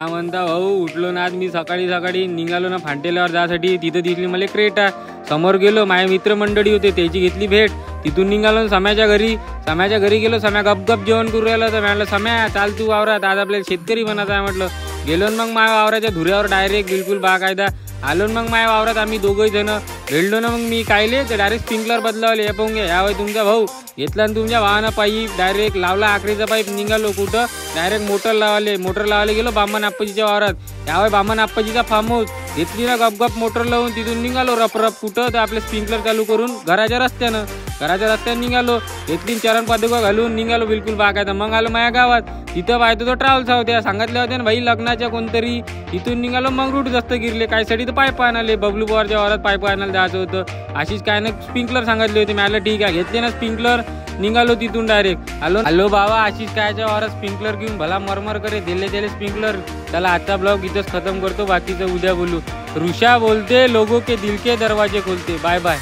हा म्हणता भाऊ उठलो ना आज मी सकाळी सकाळी निघालो ना फांटेल्यावर जासाठी. तिथं दिसली मला क्रेटा. समोर गेलो माझे मित्रमंडळी होते त्याची घेतली भेट. तिथून निघालो सम्याच्या घरी गेलो. सम्या गपगप जेवण करू राहिला तर म्हटलं सम्या चाल तू वावरात आज आपल्याला शेतकरी बनायचं आहे म्हटलं. गेलो मग माझ्या वावराच्या धुऱ्यावर डायरेक्ट बिलकुल बाकायदा आलो. मग माझ्या वावरात आम्ही दोघंही जण रेडलो ना. मग मी कायले तर डायरेक्ट स्प्रिंकलर बदलावले. हे पाहून घ्या यावेळी तुमचा भाऊ घेतला ना तुमच्या भावानं पाईप डायरेक्ट लावला आखरीचा पाईप. निघालो कुठं डायरेक्ट मोटर लावाले गेलो बामण आप्पाजीच्या वावरात. यावेळी बामण आप्पाजीचा फार्म हाऊस घेतली ना गपगप मोटर लावून. तिथून निघालो रप कुठं तर आपले स्प्रिंकलर चालू करून घराच्या रस्त्यानं निघालो. घेतली चरण पादुका घालून निघालो बिलकुल बागायचा. मग आलो माझ्या गावात. तिथं पाहतो तो ट्रॅव्हल्स होत्या सांगितल्या होत्या ना भाई लग्नाच्या कोणतरी. तिथून निघालो मग रूट जास्त गिरले कायसाठी तर पाईप आणाले. बबलू पवारच्या वावरात पाईप आणायला जायचं होतं. अशीच काय ना स्प्रिंकलर सांगितले होते. मला ठीक आहे घेतले ना स्प्रिंकलर. निघालो तिथून डायरेक्ट हॅलो बाबा आशिष कायच्या वावरात स्प्रिंकलर घेऊन भला मरमर करे दिले स्प्रिंकलर. चला आजचा ब्लॉग इथंच खतम करतो. बाकीचं उद्या बोलू. ऋषा बोलते लोगों के दिल के दरवाजे खोलते. Bye bye.